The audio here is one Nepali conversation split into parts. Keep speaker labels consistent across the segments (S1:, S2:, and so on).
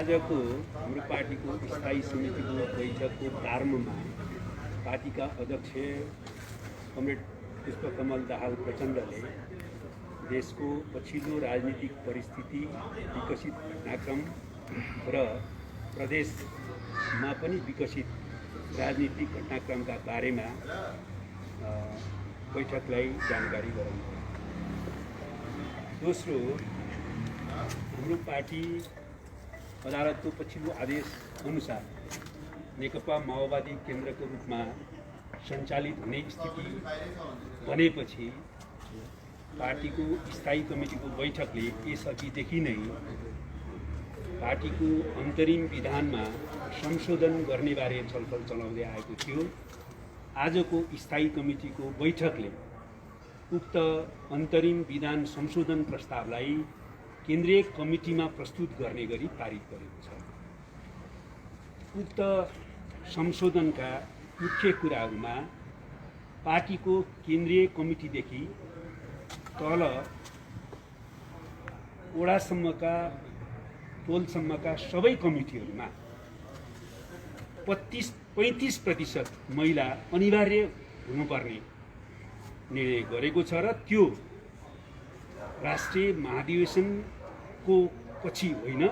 S1: आजको हाम्रो पार्टीको स्थायी समितिको बैठकको प्रारम्भमा पार्टीका अध्यक्ष कमरेड पुष्पकमल दाहाल प्रचण्डले देशको पछिल्लो राजनीतिक परिस्थिति, विकसित घटनाक्रम र प्रदेशमा पनि विकसित राजनीतिक घटनाक्रमका बारेमा बैठकलाई जानकारी गराउनु। दोस्रो, हाम्रो पार्टी अदालतको पछिल्लो आदेश अनुसार नेकपा माओवादी केन्द्रको रूपमा सञ्चालित हुने स्थिति बनेपछि पार्टीको स्थायी कमिटीको बैठकले यसअघिदेखि नै पार्टीको अन्तरिम विधानमा संशोधन गर्नेबारे छलफल चलाउँदै आएको थियो। आजको स्थायी कमिटीको बैठकले उक्त अन्तरिम विधान संशोधन प्रस्तावलाई केन्द्रीय कमिटीमा प्रस्तुत गर्ने गरी पारित गरेको छ। उक्त संशोधनका मुख्य कुराहरूमा पार्टीको केन्द्रीय कमिटीदेखि तल वडासम्मका टोलसम्मका सबै कमिटीहरूमा 35% महिला अनिवार्य हुनुपर्ने निर्णय गरेको छ र त्यो राष्ट्रिय महाधिवेशनको पछि होइन,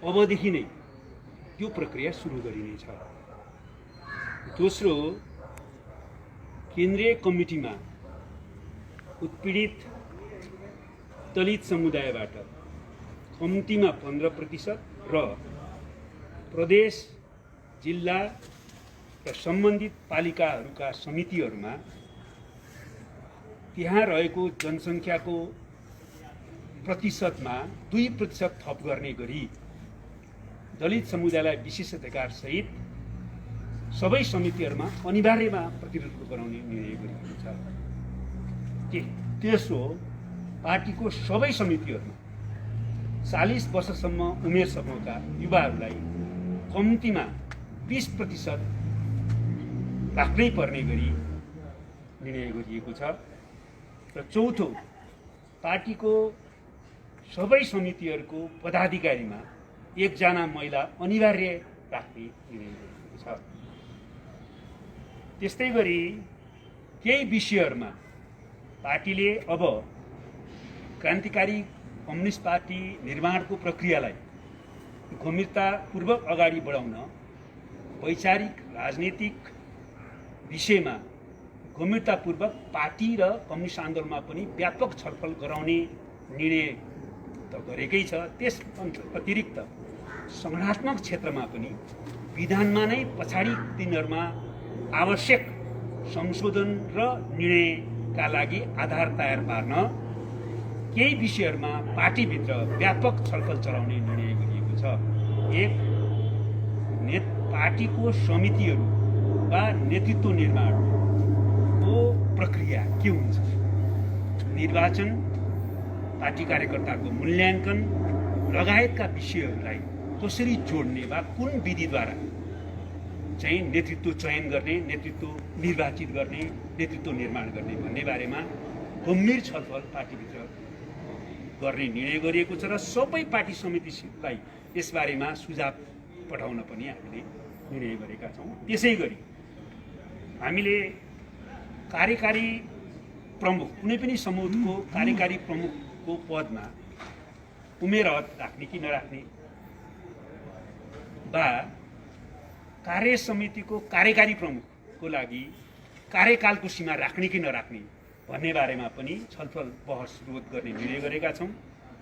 S1: अबदेखि नै त्यो प्रक्रिया सुरु गरिनेछ। दोस्रो, केन्द्रीय कमिटीमा उत्पीडित दलित समुदायबाट कम्तीमा 15% र प्रदेश, जिल्ला र सम्बन्धित पालिकाहरूका समितिहरूमा त्यहाँ रहेको जनसङ्ख्याको प्रतिशतमा 2% थप गर्ने गरी दलित समुदायलाई विशेषाधिकार सहित सबै समितिहरूमा अनिवार्यमा प्रतिनिधित्व गराउने निर्णय गरिएको छ। तेस्रो, पार्टीको सबै समितिहरूमा 40 वर्षसम्म उमेर समूहका युवाहरूलाई कम्तीमा 20% राख्नै पर्ने गरी निर्णय गरिएको छ। र चौथो, पार्टीको सबै समितिहरूको पदाधिकारीमा 1 जना महिला अनिवार्य राख्ने निर्णय गरिएको छ। त्यस्तै गरी केही विषयहरूमा पार्टीले अब क्रान्तिकारी कम्युनिस्ट पार्टी निर्माणको प्रक्रियालाई गम्भीरतापूर्वक अगाडि बढाउन वैचारिक राजनीतिक विषयमा गम्भीरतापूर्वक पार्टी र कम्युनिस्ट आन्दोलनमा पनि व्यापक छलफल गराउने निर्णय त गरेकै छ। त्यस अतिरिक्त संगठनात्मक क्षेत्रमा पनि विधानमा नै पछाडि दिनहरूमा आवश्यक संशोधन र निर्णयका लागि आधार तयार पार्न केही विषयहरूमा पार्टीभित्र व्यापक छलफल चलाउने निर्णय गरिएको छ। पार्टीको समितिहरू वा नेतृत्व निर्माणको प्रक्रिया के हुन्छ, निर्वाचन, पार्टी कार्यकर्ताको मूल्याङ्कन लगायतका विषयहरूलाई कसरी जोड्ने वा कुन विधिद्वारा चाहिँ नेतृत्व चयन गर्ने, नेतृत्व निर्वाचित गर्ने, नेतृत्व निर्माण गर्ने भन्ने बारेमा गम्भीर छलफल पार्टीभित्र गर्ने निर्णय गरिएको छ र सबै पार्टी समितिलाई यसबारेमा सुझाव पठाउन पनि हामीले निर्णय गरेका छौँ। त्यसै गरी हामीले कार्यकारी प्रमुख, कुनै पनि समूहको कार्यकारी प्रमुखको पदमा उमेर हद राख्ने कि नराख्ने वा कार्य समितिको कार्यकारी प्रमुखको लागि कार्यकालको सीमा राख्ने कि नराख्ने भन्ने बारेमा पनि छलफल बहस विरोध गर्ने निर्णय गरेका छौँ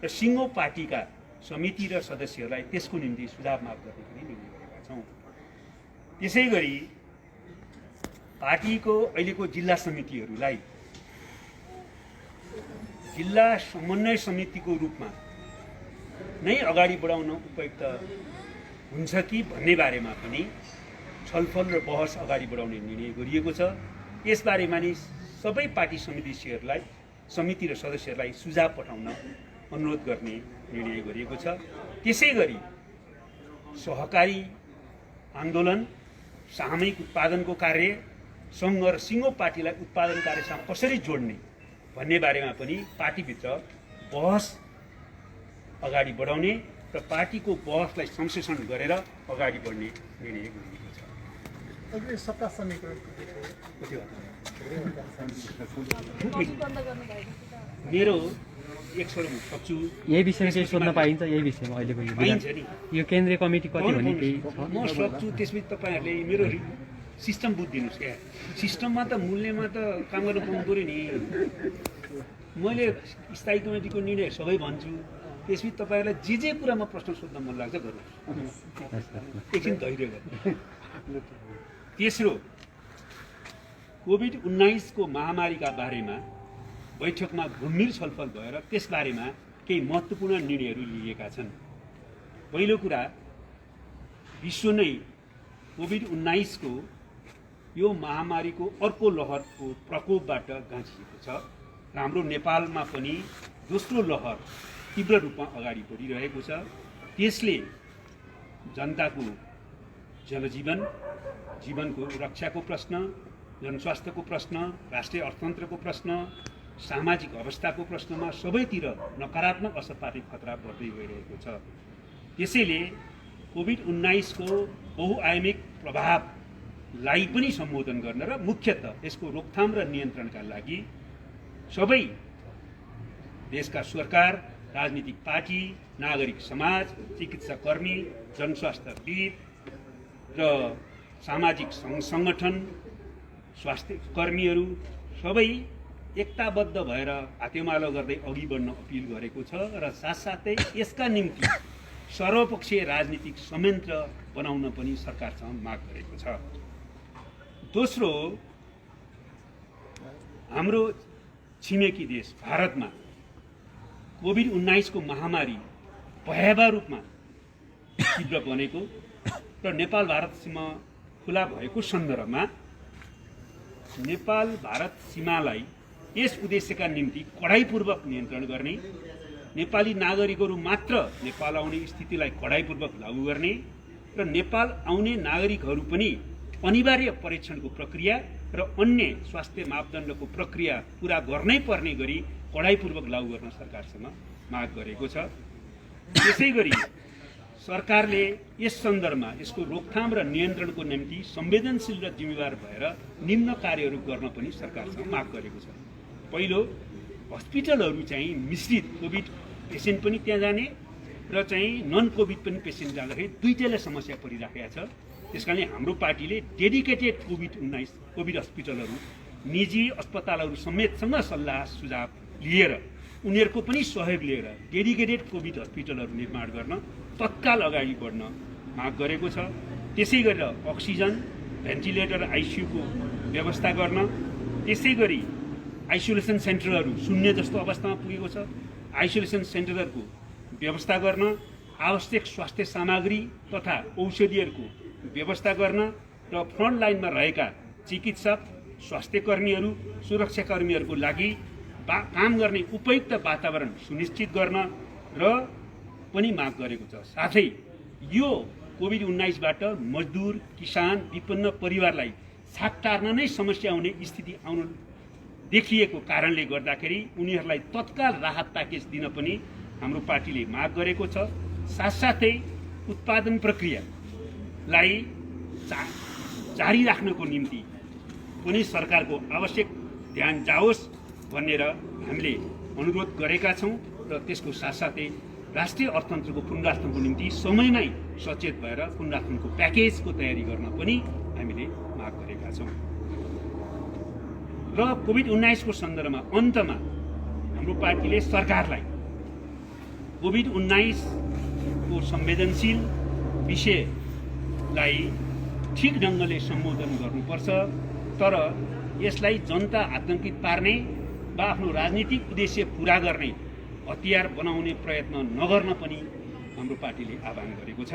S1: र सिङ्गो पार्टीका समिति र सदस्यहरूलाई त्यसको निम्ति सुझाव माग गर्ने पनि निर्णय गरेका छौँ। त्यसै गरी पार्टीको अहिलेको जिल्ला समितिहरूलाई जिल्ला समन्वय समितिको रूपमा नै अगाडि बढाउन उपयुक्त हुन्छ कि भन्ने बारेमा पनि छलफल र बहस अगाडि बढाउने निर्णय गरिएको छ। यसबारेमा नि सबै पार्टी समिति र सदस्यहरूलाई सुझाव पठाउन अनुरोध गर्ने निर्णय गरिएको छ। त्यसै गरी सहकारी आन्दोलन, सामूहिक उत्पादनको कार्य, सङ्घ र सिङ्गो पार्टीलाई उत्पादन कार्यसँग कसरी जोड्ने भन्ने बारेमा पनि पार्टीभित्र बहस अगाडि बढाउने र पार्टीको बहसलाई संश्लेषण गरेर अगाडि बढ्ने निर्णय गरिएको छ।
S2: अघि सत्ता समीकरणको
S1: मेरो एक छोरो म सक्छु
S3: यही विषयमा केही सोध्न पाइन्छ? यही विषयमा अहिलेको
S1: पाइन्छ नि,
S3: यो केन्द्रीय कमिटी कति भन्ने केही छ?
S1: म सक्छु। त्यसपछि तपाईँहरूले मेरो सिस्टम बुझिदिनुहोस् क्या। सिस्टममा त मूल्यमा त काम गर्न पाउनु पऱ्यो नि। मैले स्थायी कमिटीको निर्णय सबै भन्छु। त्यसपछि तपाईँहरूलाई जे कुरामा प्रश्न सोध्न मन लाग्छ गर्नुहोस्, एकछिन धैर्य गर्नु। तेस्रो, कोभिड-19 को महामारीका बारेमा बैठकमा गम्भीर छलफल भएर त्यसबारेमा केही महत्त्वपूर्ण निर्णयहरू लिएका छन्। पहिलो कुरा, विश्व नै कोभिड-19 को यो महामारीको अर्को लहरको प्रकोपबाट गाँसिएको छ र हाम्रो नेपालमा पनि दोस्रो लहर तीव्र रूपमा अगाडि बढिरहेको छ। त्यसले जनताको जीवनको रक्षाको प्रश्न, जनस्वास्थ्यको प्रश्न, राष्ट्रिय अर्थतन्त्रको प्रश्न, सामाजिक अवस्थाको प्रश्नमा सबैतिर नकारात्मक असर पार्ने खतरा बढ्दै गइरहेको छ। त्यसैले कोभिड-19 को बहुआयामिक प्रभावलाई पनि सम्बोधन गर्न र मुख्यतः यसको रोकथाम र नियन्त्रणका लागि सबै देशका सरकार, राजनीतिक पार्टी, नागरिक समाज, चिकित्सा कर्मी, जनस्वास्थ्यविद र सामाजिक सङ्गठन, स्वास्थ्य कर्मीहरू सबै एकताबद्ध भएर हातेमालो गर्दै अघि बढ्न अपिल गरेको छ र साथसाथै यसका निम्ति सर्वपक्षीय राजनीतिक संयन्त्र बनाउन पनि सरकारसँग माग गरेको छ। दोस्रो, हाम्रो छिमेकी देश भारतमा कोभिड-19 को महामारी भयावह रूपमा तीव्र बनेको र नेपाल भारत सीमा खुला भएको सन्दर्भमा नेपाल भारत सीमालाई यस उद्देश्यका निम्ति कडाइपूर्वक नियन्त्रण गर्ने, नेपाली नागरिकहरू मात्र नेपाल आउने स्थितिलाई कडाइपूर्वक लागू गर्ने र नेपाल आउने नागरिकहरू पनि अनिवार्य परीक्षणको प्रक्रिया र अन्य स्वास्थ्य मापदण्डको प्रक्रिया पूरा गर्नै पर्ने गरी कडाइपूर्वक लागू गर्न सरकारसँग माग गरेको छ। त्यसै गरी सरकारले यस सन्दर्भमा यसको रोकथाम र नियन्त्रणको निम्ति संवेदनशील र जिम्मेवार भएर निम्न कार्यहरू गर्न पनि सरकारसँग माग गरेको छ। पहिलो, हस्पिटलहरू चाहिँ मिश्रित कोभिड पेसेन्ट पनि त्यहाँ जाने र चाहिँ नन कोभिड पनि पेसेन्ट जाँदाखेरि दुईटैलाई समस्या परिराखेको छ। त्यसकारणले हाम्रो पार्टीले डेडिकेटेड कोभिड हस्पिटलहरू, निजी अस्पतालहरू समेतसँग सल्लाह सुझाव लिएर उनीहरूको पनि सहयोग लिएर डेडिकेटेड कोभिड हस्पिटलहरू निर्माण गर्न तत्काल अगाडि बढ्न माग गरेको छ। त्यसै गरेर अक्सिजन, भेन्टिलेटर, आइसियुको व्यवस्था गर्न, त्यसै गरी आइसोलेसन सेन्टरहरू शून्य जस्तो अवस्थामा पुगेको छ, आइसोलेसन सेन्टरहरूको व्यवस्था गर्न, आवश्यक स्वास्थ्य सामग्री तथा औषधिहरूको व्यवस्था गर्न र फ्रन्ट लाइनमा रहेका चिकित्सक, स्वास्थ्य कर्मीहरू, सुरक्षाकर्मीहरूको लागि काम गर्ने उपयुक्त वातावरण सुनिश्चित गर्न र पनि माग गरेको छ। साथै यो कोभिड-19बाट मजदुर, किसान, विपन्न परिवारलाई छाक टार्न नै समस्या हुने स्थिति आउनु देखिएको कारणले गर्दाखेरि उनीहरूलाई तत्काल राहत प्याकेज दिन पनि हाम्रो पार्टीले माग गरेको छ। साथसाथै उत्पादन प्रक्रियालाई जारी राख्नको निम्ति पनि सरकारको आवश्यक ध्यान जाओस् भनेर हामीले अनुरोध गरेका छौँ र त्यसको साथसाथै राष्ट्रिय अर्थतन्त्रको पुनर्गठनको निम्ति समयमै सचेत भएर पुनर्गठनको प्याकेजको तयारी गर्न पनि हामीले माग गरेका छौँ। र कोभिड-19 को सन्दर्भमा अन्तमा हाम्रो पार्टीले सरकारलाई कोभिड-19 को संवेदनशील विषयलाई ठिक ढङ्गले सम्बोधन गर्नुपर्छ, तर यसलाई जनता आतंकित पार्ने वा आफ्नो राजनीतिक उद्देश्य पूरा गर्ने हतियार बनाउने प्रयत्न नगर्न पनि हाम्रो पार्टीले आह्वान गरेको छ।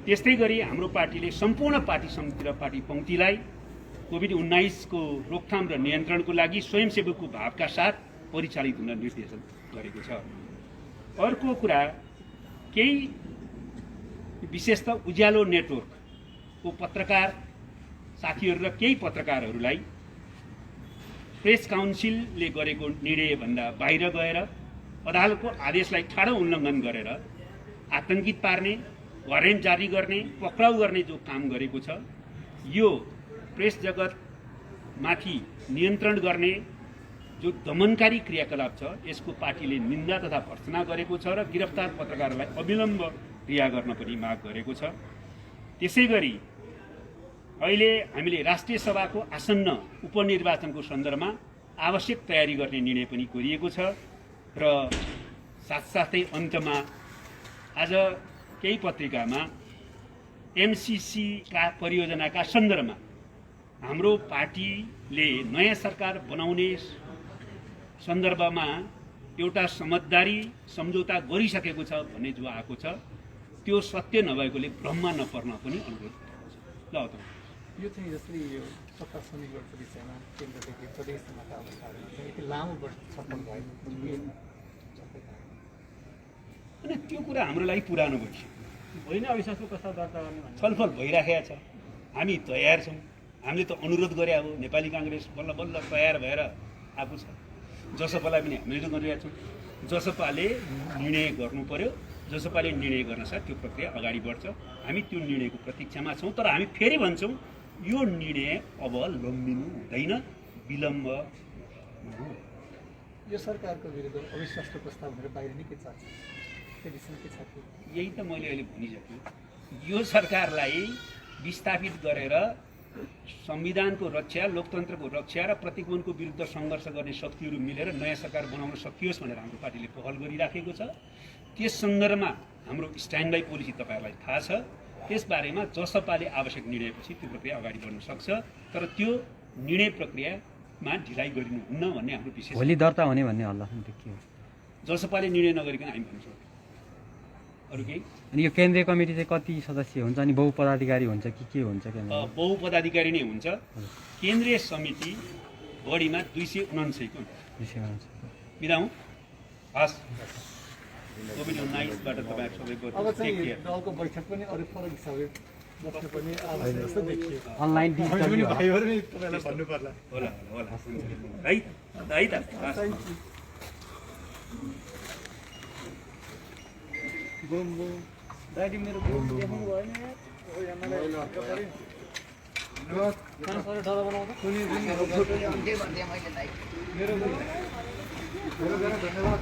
S1: त्यस्तै गरी हाम्रो पार्टीले सम्पूर्ण पार्टी समिति र पार्टी पङ्क्तिलाई कोभिड-19 को रोकथाम र नियन्त्रणको लागि स्वयंसेवकको भावका साथ परिचालित हुन निर्देशन गरेको छ। अर्को कुरा, केही विशेषतः उज्यालो नेटवर्कको पत्रकार साथीहरू र केही पत्रकारहरूलाई प्रेस काउन्सिलले गरेको निर्णयभन्दा बाहिर गएर अदालतको आदेशलाई ठाडो उल्लङ्घन गरेर आतंकित पार्ने, वारेन्ट जारी गर्ने, पक्राउ गर्ने जो काम गरेको छ, यो प्रेस जगतमाथि नियन्त्रण गर्ने जो दमनकारी क्रियाकलाप छ, यसको पार्टीले निन्दा तथा भर्त्सना गरेको छ र गिरफ्तार पत्रकारलाई अविलम्ब रिहा गर्न पनि माग गरेको छ। त्यसै गरी अहिले हामीले राष्ट्रिय सभाको आसन्न उपनिर्वाचनको सन्दर्भमा आवश्यक तयारी गर्ने निर्णय पनि गरिएको छ र साथसाथै अन्तमा आज केही पत्रिकामा एमसीसीका परियोजनाका सन्दर्भमा हाम्रो पार्टीले नयाँ सरकार बनाउने सन्दर्भमा एउटा समझदारी सम्झौता गरिसकेको छ भन्ने जो आएको छ, त्यो सत्य नभएकोले भ्रममा नपर्न पनि अनुरोध ल त
S2: यो चाहिँ जसरी यो सत्ता समीकरणको विषयमा केन्द्रदेखि प्रदेशसम्मका अवस्थाहरू चाहिँ यति लामो वर्ष छलफल भएको
S1: अनि त्यो कुरा हाम्रो लागि पुरानो भइसक्यो।
S2: होइन अविश्वासको प्रस्ताव दर्ता गर्ने भन्ने
S1: छलफल भइराखेको छ, हामी तयार छौँ। हामीले त अनुरोध गरे अब नेपाली काङ्ग्रेस बल्ल बल्ल तयार भएर आएको छ। जसपालाई पनि हामीले गरिरहेका छौँ। जसपाले निर्णय गर्नु पर्यो, जसपाले निर्णय गर्न सक्छ त्यो प्रक्रिया अगाडि बढ्छ। हामी त्यो निर्णयको प्रतीक्षामा छौँ। तर हामी फेरि भन्छौँ यो निर्णय अब लम्बिनु हुँदैन, विलम्ब नहो।
S2: यो सरकारको विरुद्ध अविश्वासको प्रस्ताव भनेर बाहिर नै के छ, त्यो विषयमा के छ?
S1: यही त मैले अहिले भनिसकेँ। यो सरकारलाई विस्थापित गरेर संविधानको रक्षा, लोकतन्त्रको रक्षा र प्रतिगमनको विरुद्ध सङ्घर्ष गर्ने शक्तिहरू मिलेर नयाँ सरकार बनाउन सकियोस् भनेर हाम्रो पार्टीले पहल गरिराखेको छ। त्यस सन्दर्भमा हाम्रो स्ट्यान्ड बाई पोलिसी तपाईँहरूलाई थाहा छ। त्यसबारेमा जसपाले आवश्यक निर्णयपछि त्यो प्रक्रिया अगाडि बढ्न सक्छ, तर त्यो निर्णय प्रक्रियामा ढिलाइ गरिनुहुन्न भन्ने हाम्रो विशेष।
S3: भोलि दर्ता हुने भन्ने हल्ला के हो?
S1: जसपाले निर्णय नगरिकन हामी भन्न सक्छौँ। अरू केही?
S3: अनि यो केन्द्रीय कमिटी चाहिँ कति सदस्य हुन्छ अनि बहुपदाधिकारी हुन्छ कि के हुन्छ?
S1: बहुपदाधिकारी नै हुन्छ। केन्द्रीय समिति बढीमा 299 को हुन्छ। बिदा हुँ। हस्, कोभिड-19बाट तपाईँहरू सबैको
S2: अब चाहिँ दलको बैठक पनि अरू फरक हिसाबले बस्नु पनि आवश्यक जस्तो देखियो।
S3: अनलाइन डिजिटल
S2: भाइहरू नै तपाईँलाई भन्नु पर्ला।
S1: होला होला है त
S2: बुम बुम दाइले मेरो बुम देख्नु भएन यार। ओ यहाँलाई सर डरा बनाउँदा कुनै दिन भन्दै भन्दै मैले लाइक मेरो धन्यवाद।